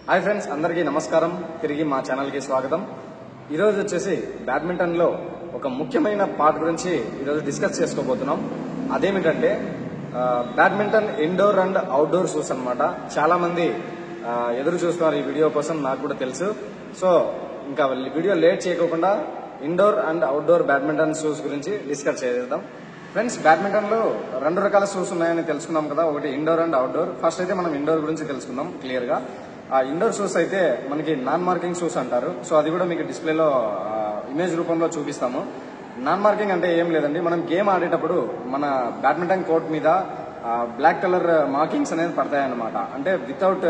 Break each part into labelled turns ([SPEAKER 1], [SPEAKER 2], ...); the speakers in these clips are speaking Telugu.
[SPEAKER 1] హాయ్ ఫ్రెండ్స్, అందరికీ నమస్కారం. తిరిగి మా ఛానల్కి స్వాగతం. ఈరోజు వచ్చేసి బ్యాడ్మింటన్లో ఒక ముఖ్యమైన పార్ట్ గురించి ఈరోజు డిస్కస్ చేసుకోబోతున్నాం. అదేమిటంటే badminton indoor and outdoor shoes అనమాట. చాలా మంది ఎదురు చూస్తున్నారు ఈ వీడియో కోసం, నాకు కూడా తెలుసు. సో ఇంకా వీడియో లేట్ చేయకుండా indoor and outdoor badminton shoes గురించి డిస్కస్ చేద్దాం. ఫ్రెండ్స్, బ్యాడ్మింటన్ లో 2 రకాల షూస్ ఉన్నాయని తెలుసుకున్నాం కదా, ఒకటి ఇండోర్ అండ్ అవుట్డోర్. ఫస్ట్ అయితే మనం ఇండోర్ గురించి తెలుసుకుందాం క్లియర్ గా. ఆ ఇండోర్ షూస్ అయితే మనకి నాన్ మార్కింగ్ షూస్ అంటారు. సో అది కూడా మీకు డిస్ప్లేలో ఇమేజ్ రూపంలో చూపిస్తాము. నాన్ మార్కింగ్ అంటే ఏం లేదండి, మనం గేమ్ ఆడేటప్పుడు మన బ్యాడ్మింటన్ కోర్ట్ మీద బ్లాక్ కలర్ మార్కింగ్స్ అనేది పడతాయన్నమాట. అంటే వితౌట్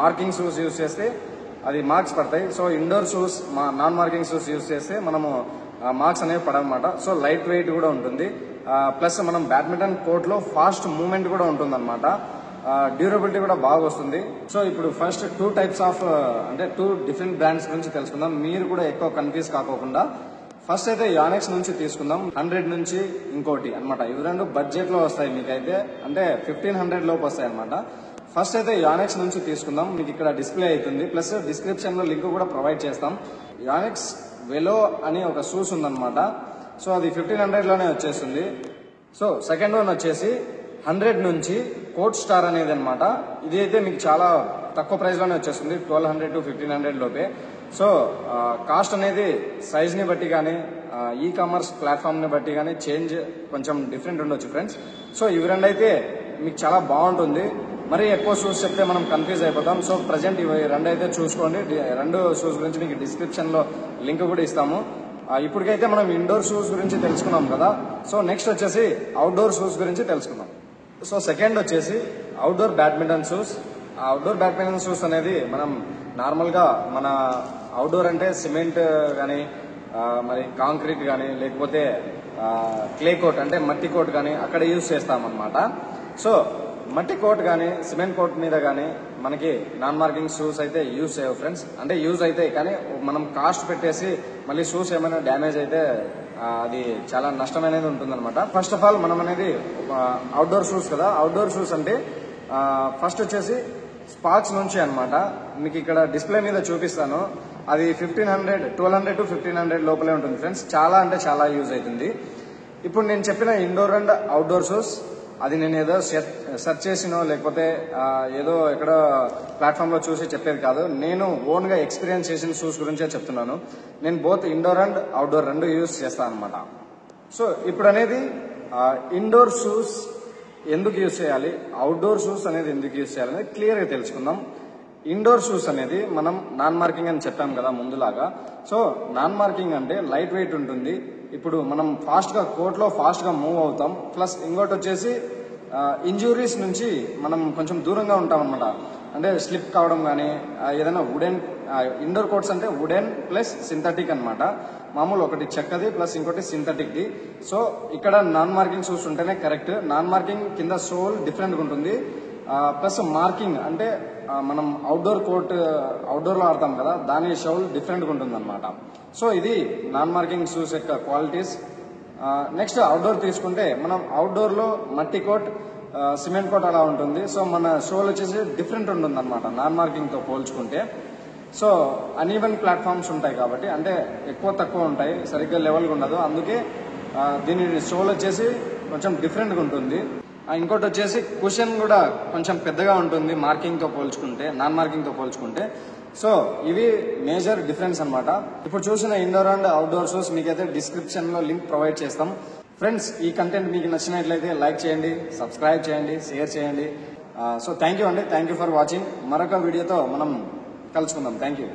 [SPEAKER 1] మార్కింగ్ షూస్ యూజ్ చేస్తే అది మార్క్స్ పడతాయి. So indoor shoes non marking shoes use చేస్తే మనము మార్క్స్ అనేవి పడవన్నమాట. సో లైట్ వెయిట్ కూడా ఉంటుంది, ప్లస్ మనం బ్యాడ్మింటన్ కోర్ట్ లో ఫాస్ట్ మూవ్మెంట్ కూడా ఉంటుంది అనమాట. డ్యూరబిలిటీ కూడా బాగా వస్తుంది. సో ఇప్పుడు ఫస్ట్ 2 టైప్స్ ఆఫ్ అంటే 2 డిఫరెంట్ బ్రాండ్స్ గురించి తెలుసుకుందాం, మీరు కూడా ఎక్కువ కన్ఫ్యూజ్ కాకోకుండా. ఫస్ట్ అయితే యానెక్స్ నుంచి తీసుకుందాం. 100 నుంచి ఇంకోటి అనమాట. ఇవి 2 బడ్జెట్ లో వస్తాయి మీకైతే, అంటే 1500 లోపు వస్తాయి అనమాట. ఫస్ట్ అయితే యానెక్స్ నుంచి తీసుకుందాం. మీకు ఇక్కడ డిస్ప్లే అవుతుంది, ప్లస్ డిస్క్రిప్షన్ లో లింక్ కూడా ప్రొవైడ్ చేస్తాం. యానెక్స్ వెలో అని ఒక షూస్ ఉందన్నమాట. సో అది 1500 లోనే వచ్చేస్తుంది. సో సెకండ్ వన్ వచ్చేసి 100 నుంచి కోర్ట్ స్టార్ అనేది అనమాట. ఇది అయితే మీకు చాలా తక్కువ ప్రైస్ లోనే వచ్చేస్తుంది, 1200 to 1500 లోపే. సో కాస్ట్ అనేది సైజ్ ని బట్టి కానీ ఈ కామర్స్ ప్లాట్ఫామ్ ని బట్టి కానీ చేంజ్ కొంచెం డిఫరెంట్ ఉండొచ్చు ఫ్రెండ్స్. సో ఇవి 2 అయితే మీకు చాలా బాగుంటుంది. మరి ఎక్కువ షూస్ చెప్తే మనం కన్ఫ్యూజ్ అయిపోతాం. సో ప్రజెంట్ ఇవి 2 అయితే చూసుకోండి. 2 షూస్ గురించి మీకు డిస్క్రిప్షన్ లో లింక్ కూడా ఇస్తాము. ఇప్పటికైతే మనం ఇండోర్ షూస్ గురించి తెలుసుకున్నాం కదా. సో నెక్స్ట్ వచ్చేసి అవుట్డోర్ షూస్ గురించి తెలుసుకుందాం. సో సెకండ్ వచ్చేసి outdoor badminton shoes. Outdoor badminton shoes అనేది మనం నార్మల్గా మన అవుట్డోర్ అంటే సిమెంట్ కానీ మరి కాంక్రీట్ కానీ లేకపోతే క్లే కోట్ అంటే మట్టి కోట్ కానీ అక్కడ యూజ్ చేస్తామన్నమాట. సో మట్టి కోట్ కానీ సిమెంట్ కోట్ మీద కానీ మనకి నాన్ మార్కింగ్ షూస్ అయితే యూజ్ చేయవు ఫ్రెండ్స్. అంటే యూజ్ అయితే కానీ మనం కాస్ట్ పెట్టేసి మళ్ళీ షూస్ ఏమైనా డ్యామేజ్ అయితే అది చాలా నష్టం అనేది ఉంటుందన్నమాట. ఫస్ట్ ఆఫ్ ఆల్ మనం అనేది అవుట్డోర్ షూస్ కదా. అవుట్డోర్ షూస్ అంటే ఫస్ట్ వచ్చేసి స్పార్క్స్ నుంచి అనమాట. మీకు ఇక్కడ డిస్ప్లే మీద చూపిస్తాను. అది 1200 to 1500 లోపలే ఉంటుంది ఫ్రెండ్స్. చాలా అంటే చాలా యూజ్ అవుతుంది. ఇప్పుడు నేను చెప్పిన ఇండోర్ అండ్ అవుట్డోర్ షూస్ అది నేను ఏదో సెర్చ్ చేసినో లేకపోతే ఏదో ఎక్కడ ప్లాట్ఫామ్ లో చూసి చెప్పేది కాదు. నేను ఓన్ గా ఎక్స్పీరియన్స్ చేసిన షూస్ గురించే చెప్తున్నాను. నేను both indoor and outdoor 2 use చేస్తాను అనమాట. సో ఇప్పుడు అనేది ఇండోర్ షూస్ ఎందుకు యూజ్ చేయాలి, అవుట్డోర్ షూస్ అనేది ఎందుకు యూజ్ చేయాలి అనేది క్లియర్ గా తెలుసుకుందాం. ఇండోర్ షూస్ అనేది మనం నాన్ మార్కింగ్ అని చెప్పాం కదా ముందులాగా. సో నాన్ మార్కింగ్ అంటే లైట్ వెయిట్ ఉంటుంది. ఇప్పుడు మనం ఫాస్ట్ గా కోర్ట్ లో ఫాస్ట్ గా మూవ్ అవుతాం. ప్లస్ ఇంకోటి వచ్చేసి ఇంజురీస్ నుంచి మనం కొంచెం దూరంగా ఉంటాం అనమాట. అంటే స్లిప్ కావడం కానీ ఏదైనా వుడెన్, ఇండోర్ కోర్ట్స్ అంటే వుడెన్ ప్లస్ సింథటిక్ అనమాట. మామూలు ఒకటి చెక్కది ప్లస్ ఇంకోటి సింథటిక్ ది. సో ఇక్కడ నాన్ మార్కింగ్ షూస్ ఉంటేనే కరెక్ట్. నాన్ మార్కింగ్ కింద సోల్ డిఫరెంట్ గా ఉంటుంది, ప్లస్ మార్కింగ్ అంటే మనం అవుట్డోర్ లో ఆడతాం కదా, దాని షోల్ డిఫరెంట్ గా ఉంటుంది అనమాట. సో ఇది నాన్ మార్కింగ్ షూస్ యొక్క క్వాలిటీస్. నెక్స్ట్ అవుట్డోర్ తీసుకుంటే మనం అవుట్డోర్ లో మట్టి కోట్ సిమెంట్ కోట్ అలా ఉంటుంది. సో మన షోల్ వచ్చేసి డిఫరెంట్ ఉంటుంది అనమాట నాన్ మార్కింగ్ తో పోల్చుకుంటే. సో అన్ఈవెన్ ప్లాట్ఫామ్స్ ఉంటాయి కాబట్టి, అంటే ఎక్కువ తక్కువ ఉంటాయి, సరిగ్గా లెవెల్గా ఉండదు. అందుకే దీని షోల్ వచ్చేసి కొంచెం డిఫరెంట్గా ఉంటుంది. ఇంకోటి వచ్చేసి కుషన్ కూడా కొంచెం పెద్దగా ఉంటుంది మార్కింగ్ తో పోల్చుకుంటే, నాన్ మార్కింగ్ తో పోల్చుకుంటే. సో ఇవి మేజర్ డిఫరెన్స్ అనమాట. ఇప్పుడు చూసిన ఇండోర్ అండ్ అవుట్డోర్ షూస్ మీకైతే డిస్క్రిప్షన్ లో లింక్ ప్రొవైడ్ చేస్తాం. ఫ్రెండ్స్, ఈ కంటెంట్ మీకు నచ్చినట్లయితే లైక్ చేయండి, సబ్స్క్రైబ్ చేయండి, షేర్ చేయండి. సో థ్యాంక్ యూ అండి, థ్యాంక్ యూ ఫర్ వాచింగ్. మరొక వీడియోతో మనం కలుసుకుందాం. Thank you.